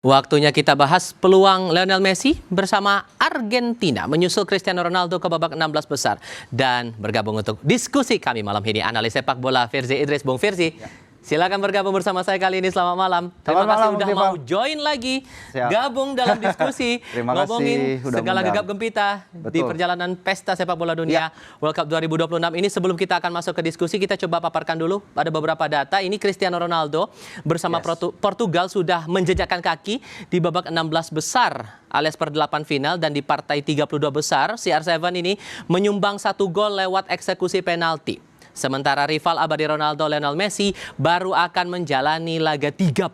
Waktunya kita bahas peluang Lionel Messi bersama Argentina menyusul Cristiano Ronaldo ke babak 16 besar. Dan bergabung untuk diskusi kami malam ini analis sepak bola Firzi Idris. Bung Firzi, silakan bergabung bersama saya kali ini. Selamat malam. Terima kasih sudah mau join lagi, gabung dalam diskusi, ngomongin segala gegap gempita di perjalanan pesta sepak bola dunia World Cup 2026 ini. Sebelum kita akan masuk ke diskusi, kita coba paparkan dulu ada beberapa data. Ini Cristiano Ronaldo bersama Portugal sudah menjejakkan kaki di babak 16 besar alias per 8 final, dan di partai 32 besar CR7 ini menyumbang 1 gol lewat eksekusi penalti. Sementara rival abadi Ronaldo, Lionel Messi, baru akan menjalani laga 32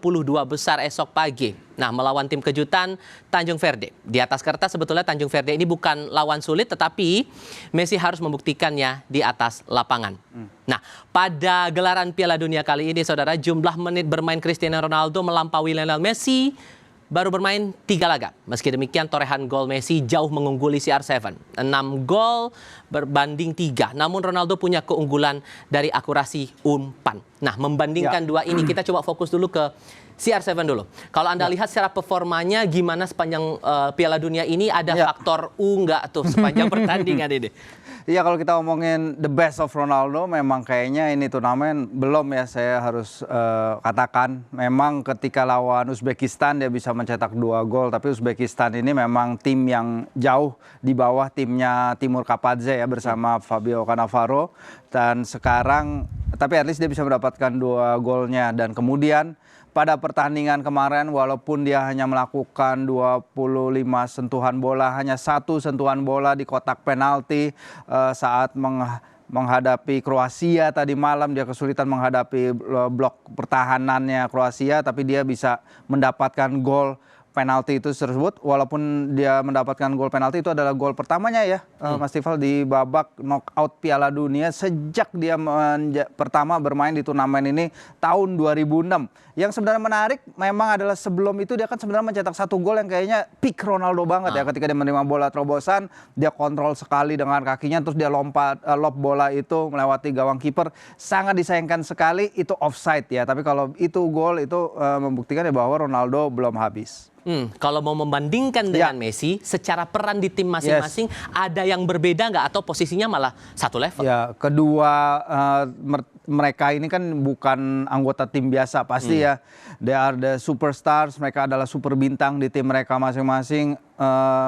besar esok pagi. Nah, melawan tim kejutan Tanjung Verde. Di atas kertas sebetulnya Tanjung Verde ini bukan lawan sulit, tetapi Messi harus membuktikannya di atas lapangan. Nah, pada gelaran Piala Dunia kali ini, saudara, jumlah menit bermain Cristiano Ronaldo melampaui Lionel Messi. Baru bermain 3 laga. Meski demikian, torehan gol Messi jauh mengungguli CR7. 6 gol berbanding 3. Namun Ronaldo punya keunggulan dari akurasi umpan. Nah, membandingkan dua ini, kita coba fokus dulu ke CR7 dulu. Kalau Anda lihat secara performanya gimana sepanjang Piala Dunia ini, ada faktor U nggak tuh sepanjang pertandingan ini? Iya, kalau kita ngomongin the best of Ronaldo, memang kayaknya ini turnamen belum ya, saya harus katakan. Memang ketika lawan Uzbekistan dia bisa mencetak 2 gol, tapi Uzbekistan ini memang tim yang jauh di bawah timnya Timur Kapadze ya, bersama Fabio Cannavaro. Dan sekarang, tapi at least dia bisa mendapatkan 2 golnya. Dan kemudian pada pertandingan kemarin, walaupun dia hanya melakukan 25 sentuhan bola, hanya 1 sentuhan bola di kotak penalti saat menghadapi Kroasia tadi malam. Dia kesulitan menghadapi blok pertahanannya Kroasia, tapi dia bisa mendapatkan gol penalti itu tersebut. Walaupun dia mendapatkan gol penalti, itu adalah gol pertamanya ya, Mas Tifal, di babak knockout Piala Dunia sejak dia pertama bermain di turnamen ini tahun 2006. Yang sebenarnya menarik memang adalah sebelum itu dia kan sebenarnya mencetak 1 gol yang kayaknya peak Ronaldo banget ya, ketika dia menerima bola terobosan, dia kontrol sekali dengan kakinya, terus dia lompat lob bola itu melewati gawang kiper. Sangat disayangkan sekali itu offside ya, tapi kalau itu gol itu membuktikan ya bahwa Ronaldo belum habis. Kalau mau membandingkan dengan Messi, secara peran di tim masing-masing, ada yang berbeda nggak atau posisinya malah satu level? Ya, kedua mereka ini kan bukan anggota tim biasa pasti ya. They are the superstars, mereka adalah super bintang di tim mereka masing-masing.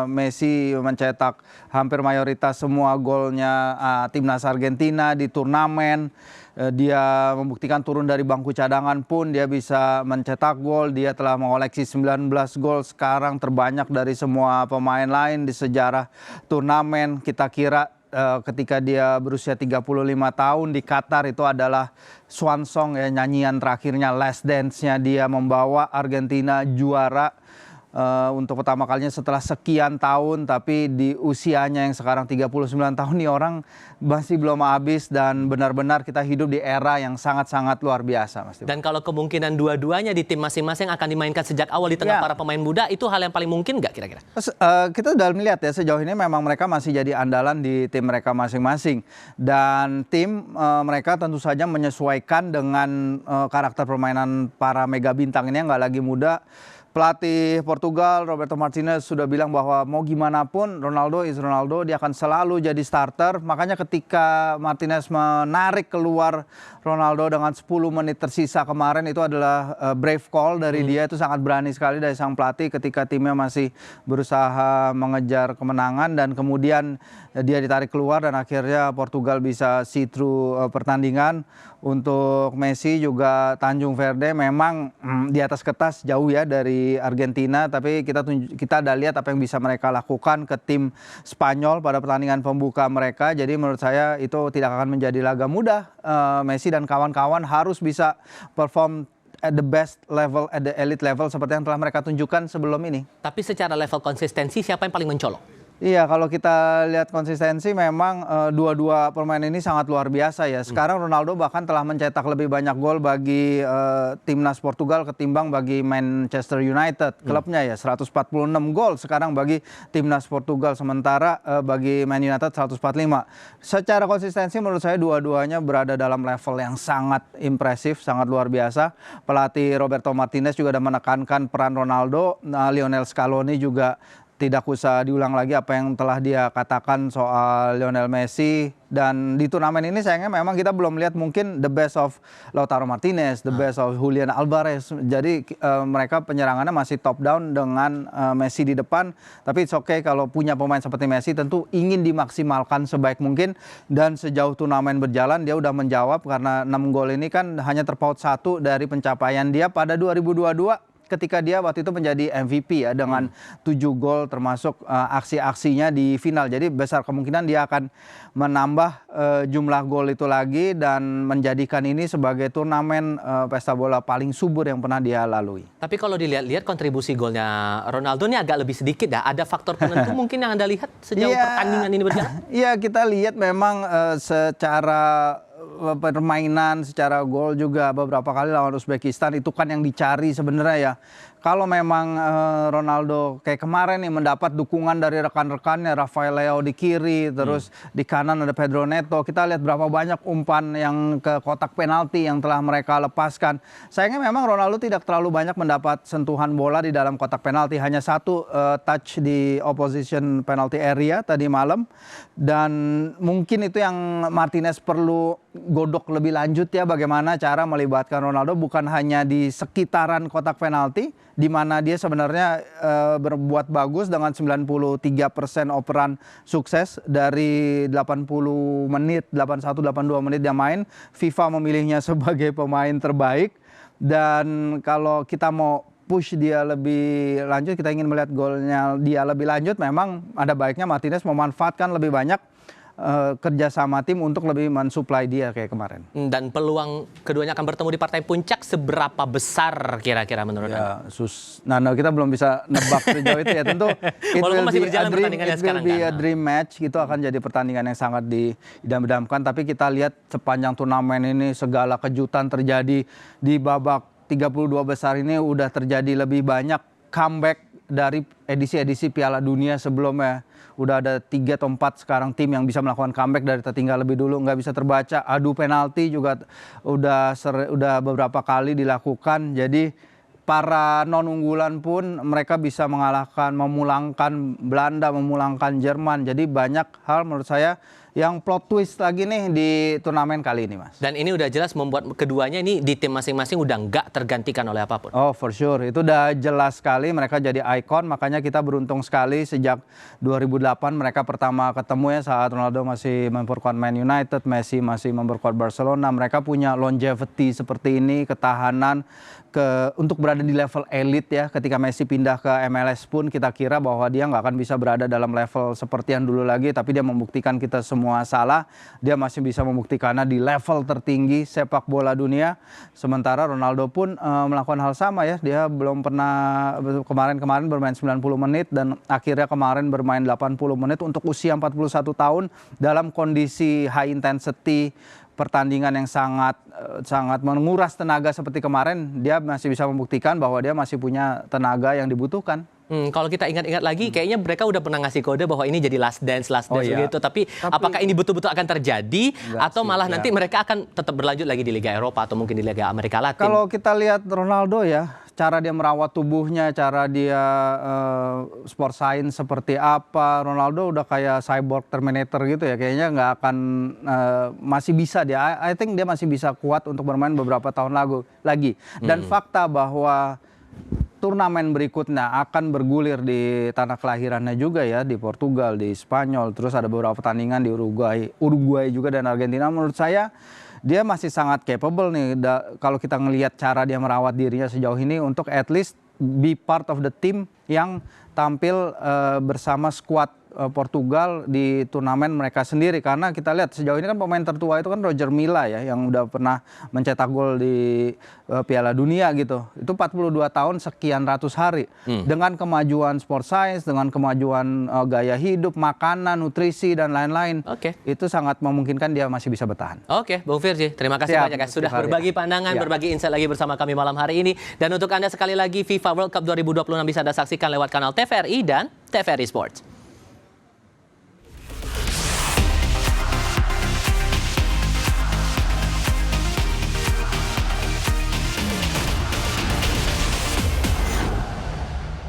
Messi mencetak hampir mayoritas semua golnya timnas Argentina di turnamen. Dia membuktikan turun dari bangku cadangan pun dia bisa mencetak gol. Dia telah mengoleksi 19 gol, sekarang terbanyak dari semua pemain lain di sejarah turnamen. Kita kira ketika dia berusia 35 tahun di Qatar itu adalah swan song ya, nyanyian terakhirnya, last dance-nya, dia membawa Argentina juara untuk pertama kalinya setelah sekian tahun. Tapi di usianya yang sekarang 39 tahun, nih orang masih belum habis, dan benar-benar kita hidup di era yang sangat-sangat luar biasa, Mas. Dan kalau kemungkinan dua-duanya di tim masing-masing akan dimainkan sejak awal di tengah para pemain muda, itu hal yang paling mungkin nggak kira-kira? Kita sudah melihat ya, sejauh ini memang mereka masih jadi andalan di tim mereka masing-masing. Dan tim mereka tentu saja menyesuaikan dengan karakter permainan para mega bintang ini yang nggak lagi muda. Pelatih Portugal, Roberto Martinez, sudah bilang bahwa mau gimana pun Ronaldo is Ronaldo, dia akan selalu jadi starter. Makanya ketika Martinez menarik keluar Ronaldo dengan 10 menit tersisa kemarin, itu adalah brave call dari dia. Itu sangat berani sekali dari sang pelatih ketika timnya masih berusaha mengejar kemenangan, dan kemudian dia ditarik keluar dan akhirnya Portugal bisa see through pertandingan. Untuk Messi juga Tanjung Verde memang di atas kertas jauh ya dari Argentina, tapi kita ada lihat apa yang bisa mereka lakukan ke tim Spanyol pada pertandingan pembuka mereka. Jadi menurut saya itu tidak akan menjadi laga mudah. Messi dan kawan-kawan harus bisa perform at the best level, at the elite level seperti yang telah mereka tunjukkan sebelum ini. Tapi secara level konsistensi, siapa yang paling mencolok? Iya, kalau kita lihat konsistensi memang dua-dua pemain ini sangat luar biasa ya. Sekarang Ronaldo bahkan telah mencetak lebih banyak gol bagi timnas Portugal ketimbang bagi Manchester United. Klubnya ya 146 gol sekarang bagi timnas Portugal, sementara bagi Man United 145. Secara konsistensi menurut saya dua-duanya berada dalam level yang sangat impresif, sangat luar biasa. Pelatih Roberto Martinez juga sudah menekankan peran Ronaldo. Lionel Scaloni juga tidak usah diulang lagi apa yang telah dia katakan soal Lionel Messi. Dan di turnamen ini sayangnya memang kita belum lihat mungkin the best of Lautaro Martinez, the best of Julian Alvarez. Jadi mereka penyerangannya masih top down dengan Messi di depan. Tapi it's okay kalau punya pemain seperti Messi tentu ingin dimaksimalkan sebaik mungkin. Dan sejauh turnamen berjalan dia udah menjawab, karena 6 gol ini kan hanya terpaut 1 dari pencapaian dia pada 2022. Ketika dia waktu itu menjadi MVP ya dengan 7 gol termasuk aksi-aksinya di final. Jadi besar kemungkinan dia akan menambah jumlah gol itu lagi dan menjadikan ini sebagai turnamen pesta bola paling subur yang pernah dia lalui. Tapi kalau dilihat-lihat kontribusi golnya Ronaldo ini agak lebih sedikit ya. Ada faktor penentu mungkin yang Anda lihat sejauh pertandingan ini berjalan? Iya, kita lihat memang secara permainan, secara gol juga beberapa kali lawan Uzbekistan itu kan yang dicari sebenarnya ya. Kalau memang Ronaldo kayak kemarin nih mendapat dukungan dari rekan-rekannya, Rafael Leao di kiri, terus di kanan ada Pedro Neto. Kita lihat berapa banyak umpan yang ke kotak penalti yang telah mereka lepaskan. Sayangnya memang Ronaldo tidak terlalu banyak mendapat sentuhan bola di dalam kotak penalti, hanya 1 touch di opposition penalty area tadi malam. Dan mungkin itu yang Martinez perlu godok lebih lanjut ya, bagaimana cara melibatkan Ronaldo bukan hanya di sekitaran kotak penalti, di mana dia sebenarnya berbuat bagus dengan 93% operan sukses dari 80 menit, 81-82 menit dia main. FIFA memilihnya sebagai pemain terbaik. Dan kalau kita mau push dia lebih lanjut, kita ingin melihat golnya dia lebih lanjut, memang ada baiknya Martinez memanfaatkan lebih banyak kerja sama tim untuk lebih mensuplai dia kayak kemarin. Dan peluang keduanya akan bertemu di partai puncak seberapa besar kira-kira menurut Anda? Nah, kita belum bisa nebak sejauh itu ya. Tentu walaupun masih berjalan pertandingannya sekarang kan. A dream match, itu akan jadi pertandingan yang sangat diidam-idamkan. Tapi kita lihat sepanjang turnamen ini segala kejutan terjadi di babak 32 besar ini. Udah terjadi lebih banyak comeback dari edisi-edisi Piala Dunia sebelumnya. Udah ada 3 atau 4 sekarang tim yang bisa melakukan comeback dari tertinggal lebih dulu, nggak bisa terbaca. Adu penalti juga udah beberapa kali dilakukan. Jadi para non-unggulan pun mereka bisa mengalahkan, memulangkan Belanda, memulangkan Jerman. Jadi banyak hal menurut saya yang plot twist lagi nih di turnamen kali ini, Mas. Dan ini udah jelas membuat keduanya ini di tim masing-masing udah nggak tergantikan oleh apapun. Oh, for sure. Itu udah jelas sekali mereka jadi ikon. Makanya kita beruntung sekali sejak 2008 mereka pertama ketemu ya, saat Ronaldo masih memperkuat Man United, Messi masih memperkuat Barcelona. Mereka punya longevity seperti ini, ketahanan untuk berada di level elit ya. Ketika Messi pindah ke MLS pun kita kira bahwa dia nggak akan bisa berada dalam level seperti yang dulu lagi. Tapi dia membuktikan kita semua salah. Dia masih bisa membuktikannya di level tertinggi sepak bola dunia. Sementara Ronaldo pun melakukan hal sama ya. Dia belum pernah kemarin bermain 90 menit dan akhirnya kemarin bermain 80 menit untuk usia 41 tahun dalam kondisi high intensity pertandingan yang sangat menguras tenaga seperti kemarin. Dia masih bisa membuktikan bahwa dia masih punya tenaga yang dibutuhkan. Kalau kita ingat-ingat lagi, kayaknya mereka udah pernah ngasih kode bahwa ini jadi last dance gitu. Tapi apakah ini betul-betul akan terjadi atau malah nanti mereka akan tetap berlanjut lagi di Liga Eropa atau mungkin di Liga Amerika Latin? Kalau kita lihat Ronaldo ya, cara dia merawat tubuhnya, cara dia sport science seperti apa, Ronaldo udah kayak cyborg Terminator gitu ya. Kayaknya nggak akan masih bisa dia. I think dia masih bisa kuat untuk bermain beberapa tahun lagi. Dan fakta bahwa turnamen berikutnya akan bergulir di tanah kelahirannya juga ya, di Portugal, di Spanyol, terus ada beberapa pertandingan di Uruguay juga dan Argentina. Menurut saya dia masih sangat capable nih kalau kita ngelihat cara dia merawat dirinya sejauh ini untuk at least be part of the team yang tampil bersama skuad Portugal di turnamen mereka sendiri, karena kita lihat sejauh ini kan pemain tertua itu kan Roger Milla ya, yang udah pernah mencetak gol di Piala Dunia gitu. Itu 42 tahun sekian ratus hari. Dengan kemajuan sport science, dengan kemajuan gaya hidup, makanan, nutrisi dan lain-lain. Oke. Itu sangat memungkinkan dia masih bisa bertahan. Oke, Bung Firji, terima kasih Siap, banyak ya sudah Mas Fahri. berbagi pandangan, Ya. berbagi insight lagi bersama kami malam hari ini. Dan untuk Anda sekali lagi, FIFA World Cup 2026 bisa Anda saksikan lewat kanal TVRI dan TVRI Sports.